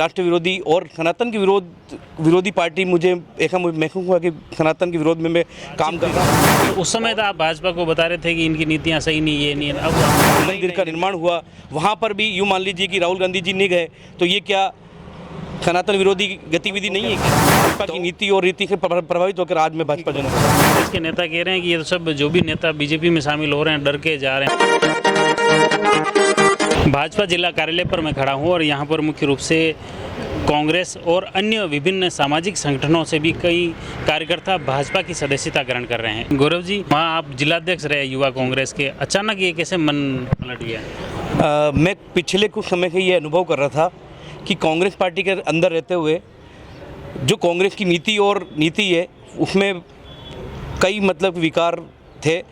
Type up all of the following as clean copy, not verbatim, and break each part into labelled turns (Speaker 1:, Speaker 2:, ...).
Speaker 1: राष्ट्र विरोधी और सनातन की विरोधी पार्टी मुझे ऐसा महसूस हुआ कि सनातन के विरोध में मैं काम कर रहा हूँ।
Speaker 2: उस समय तो आप भाजपा को बता रहे थे कि इनकी नीतियाँ सही नहीं, ये नहीं है। अब
Speaker 1: मंदिर का निर्माण हुआ, वहाँ पर भी यूँ मान लीजिए कि राहुल गांधी जी नहीं गए, तो ये क्या सनातन विरोधी गतिविधि नहीं है कि भाजपा की नीति और रीति से प्रभावित होकर आज मैं भाजपा जन हूँ।
Speaker 2: कांग्रेस के नेता कह रहे हैं कि ये तो सब जो भी नेता बीजेपी में शामिल हो रहे हैं डर के जा रहे हैं। भाजपा जिला कार्यालय पर मैं खड़ा हूँ और यहाँ पर मुख्य रूप से कांग्रेस और अन्य विभिन्न सामाजिक संगठनों से भी कई कार्यकर्ता भाजपा की सदस्यता ग्रहण कर रहे हैं। गौरव जी, वहाँ आप जिलाध्यक्ष रहे युवा कांग्रेस के, अचानक ये कैसे मन पलट गया?
Speaker 1: मैं पिछले कुछ समय से ये अनुभव कर रहा था कि कांग्रेस पार्टी के अंदर रहते हुए जो कांग्रेस की नीति और नीति है उसमें कई मतलब विकार थे।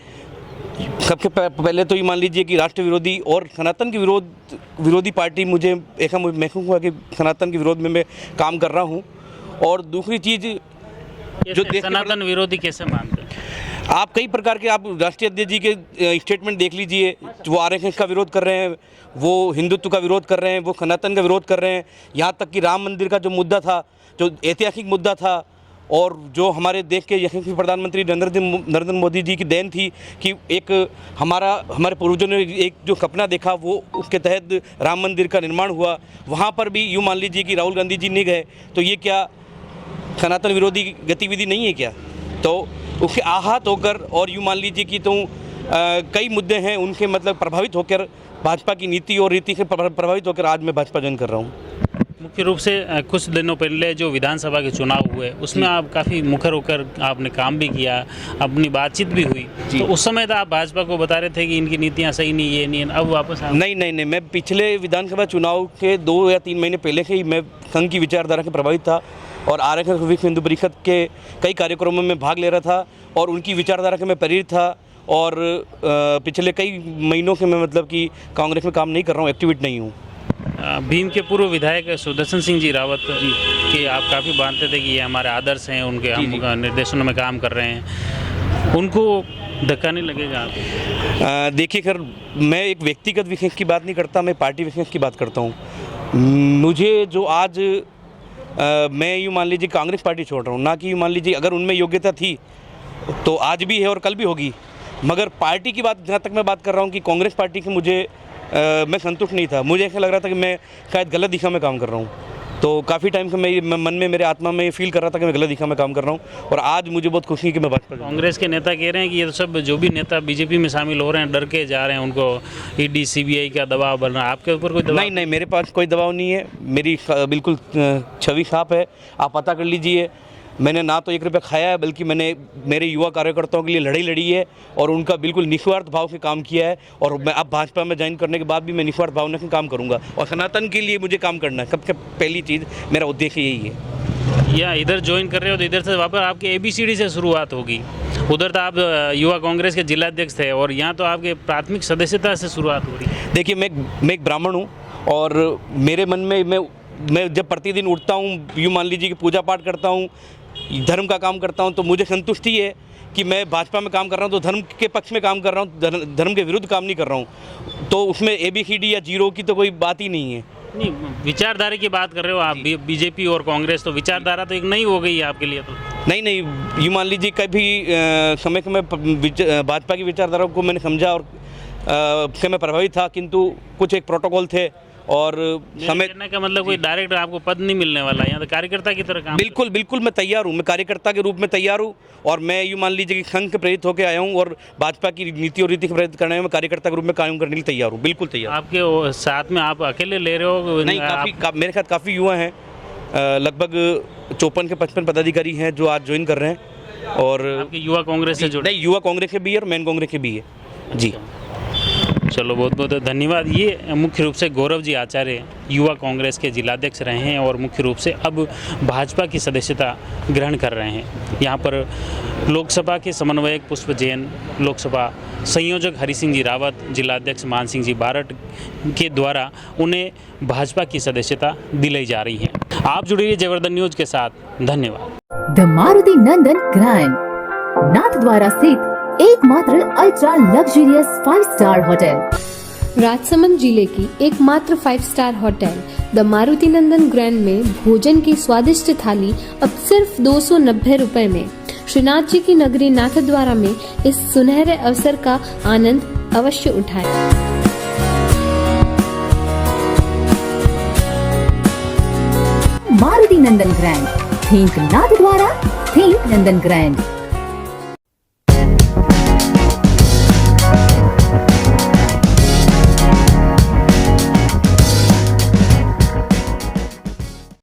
Speaker 1: सबसे पहले तो ये मान लीजिए कि राष्ट्र विरोधी और सनातन की विरोधी पार्टी मुझे ऐसा महसूस हुआ कि सनातन के विरोध में मैं काम कर रहा हूँ। और दूसरी चीज़ जो
Speaker 2: सनातन विरोधी कैसे मानते हैं
Speaker 1: आप? कई प्रकार के आप राष्ट्रीय अध्यक्ष जी के स्टेटमेंट देख लीजिए, वो आरएसएस का विरोध कर रहे हैं, वो हिंदुत्व का विरोध कर रहे हैं, वो सनातन का विरोध कर रहे हैं। यहाँ तक कि राम मंदिर का जो मुद्दा था, जो ऐतिहासिक मुद्दा था और जो हमारे देश के यशस्वी प्रधानमंत्री नरेंद्र मोदी जी की देन थी कि एक हमारे पूर्वजों ने एक जो सपना देखा वो उसके तहत राम मंदिर का निर्माण हुआ, वहाँ पर भी यूँ मान लीजिए कि राहुल गांधी जी नहीं गए, तो ये क्या सनातन विरोधी गतिविधि नहीं है क्या? तो उसके आहत होकर और यूँ मान लीजिए कि कई मुद्दे हैं उनके मतलब प्रभावित होकर भाजपा की नीति और रीति से प्रभावित होकर आज मैं भाजपा ज्वाइन कर रहा हूँ।
Speaker 2: मुख्य रूप से कुछ दिनों पहले जो विधानसभा के चुनाव हुए उसमें आप काफ़ी मुखर होकर आपने काम भी किया, अपनी बातचीत भी हुई, तो उस समय तो आप भाजपा को बता रहे थे कि इनकी नीतियाँ सही नहीं, ये नहीं है। अब वापस
Speaker 1: नहीं, मैं पिछले विधानसभा चुनाव के 2 या 3 महीने पहले से ही मैं संघ की विचारधारा से प्रभावित था और आरएसएस विश्व हिंदू परिषद के कई कार्यक्रमों में भाग ले रहा था और उनकी विचारधारा से मैं प्रेरित था। और पिछले कई महीनों से मैं मतलब कि कांग्रेस में काम नहीं कर रहा हूँ, एक्टिवेट नहीं हूँ।
Speaker 2: भीम के पूर्व विधायक सुदर्शन सिंह जी रावत के आप काफ़ी मानते थे कि ये हमारे आदर्श हैं, उनके हम निर्देशों में काम कर रहे हैं, उनको धक्का नहीं लगेगा आप?
Speaker 1: देखिए सर, मैं एक व्यक्तिगत विषय की बात नहीं करता, मैं पार्टी विषय की बात करता हूँ। मुझे जो आज मैं यूँ मान लीजिए कांग्रेस पार्टी छोड़ रहा हूँ, ना कि यूँ मान लीजिए अगर उनमें योग्यता थी तो आज भी है और कल भी होगी, मगर पार्टी की बात जहाँ तक मैं बात कर रहा हूँ कि कांग्रेस पार्टी की मुझे मैं संतुष्ट नहीं था। मुझे ऐसा लग रहा था कि मैं शायद गलत दिशा में काम कर रहा हूँ। तो काफ़ी टाइम से मैं मन में, मेरे आत्मा में फील कर रहा था कि मैं गलत दिशा में काम कर रहा हूँ और आज मुझे बहुत खुशी है कि मैं भाजपा।
Speaker 2: कांग्रेस के नेता कह रहे हैं कि ये तो सब जो भी नेता बीजेपी में शामिल हो रहे हैं डर के जा रहे हैं, उनको ईडी सीबीआई का दबाव बन रहा है। आपके ऊपर कोई दबाव?
Speaker 1: नहीं, मेरे पास कोई दबाव नहीं है, मेरी बिल्कुल छवि साफ है। आप पता कर लीजिए, मैंने ना तो 1 रुपया खाया है, बल्कि मैंने मेरे युवा कार्यकर्ताओं के लिए लड़ाई लड़ी है और उनका बिल्कुल निस्वार्थ भाव से काम किया है। और मैं अब भाजपा में ज्वाइन करने के बाद भी मैं निस्वार्थ भावना से काम करूंगा और सनातन के लिए मुझे काम करना है। सबसे पहली चीज़, मेरा उद्देश्य यही है।
Speaker 2: या इधर ज्वाइन कर रहे हो तो इधर से वापस आपके ABCD से शुरुआत होगी। उधर तो आप युवा कांग्रेस के जिलाध्यक्ष थे और यहाँ तो आपके प्राथमिक सदस्यता से शुरुआत हो रही है।
Speaker 1: देखिए, मैं एक ब्राह्मण हूँ और मेरे मन में मैं जब प्रतिदिन उठता हूँ, यूँ मान लीजिए कि पूजा पाठ करता हूँ, धर्म का काम करता हूं, तो मुझे संतुष्टि है कि मैं भाजपा में काम कर रहा हूं तो धर्म के पक्ष में काम कर रहा हूं, धर्म के विरुद्ध काम नहीं कर रहा हूं। तो उसमें ABCD या जीरो की तो कोई बात ही नहीं है।
Speaker 2: नहीं, विचारधारा की बात कर रहे हो आप, बीजेपी और कांग्रेस, तो विचारधारा तो एक नई हो गई है आपके लिए तो?
Speaker 1: नहीं, यूँ मान लीजिए कभी समय में भाजपा की विचारधारा को मैंने समझा और से मैं प्रभावित था, किंतु कुछ एक प्रोटोकॉल थे और समय
Speaker 2: कहने का मतलब कोई डायरेक्ट आपको पद नहीं मिलने वाला है, यहाँ तो कार्यकर्ता की तरह काम।
Speaker 1: बिल्कुल मैं तैयार हूँ, मैं कार्यकर्ता के रूप में तैयार हूँ और मैं यूँ मान लीजिए कि संघ से प्रेरित होकर आया हूँ और भाजपा की नीति और रीति से प्रेरित करने में मैं कार्यकर्ता के रूप में काम करने के लिए तैयार हूँ, बिल्कुल तैयार।
Speaker 2: आपके साथ में आप अकेले ले रहे हो?
Speaker 1: नहीं, मेरे साथ काफ़ी युवा हैं, लगभग 54 से 55 पदाधिकारी हैं जो आज ज्वाइन कर रहे हैं। और
Speaker 2: आपके युवा कांग्रेस से जुड़े?
Speaker 1: नहीं, युवा कांग्रेस के भी है और मैन कांग्रेस के भी है जी।
Speaker 2: चलो, बहुत बहुत धन्यवाद। ये मुख्य रूप से गौरव जी आचार्य युवा कांग्रेस के जिलाध्यक्ष रहे हैं और मुख्य रूप से अब भाजपा की सदस्यता ग्रहण कर रहे हैं। यहाँ पर लोकसभा के समन्वयक पुष्प जैन, लोकसभा संयोजक हरि सिंह जी रावत, जिलाध्यक्ष मान सिंह जी बारट के द्वारा उन्हें भाजपा की सदस्यता दिलाई जा रही है। आप जुड़े रहिए जयवर्धन न्यूज के साथ। धन्यवाद।
Speaker 3: द मारुति नंदन ग्रैंड, नाथ द्वारा स्थित एकमात्र ultra luxurious 5 star hotel.
Speaker 4: Rajsamand जिले की एकमात्र 5 star hotel the Maruti Nandan grand में भोजन की स्वादिष्ट थाली अब सिर्फ 290 रुपए में। श्रीनाथ जी की नगरी नाथद्वारा में इस सुनहरे अवसर का आनंद अवश्य उठाएं।
Speaker 3: मारुति नंदन ग्रैंड, थिंक नाथद्वारा, थिंक नंदन ग्रैंड।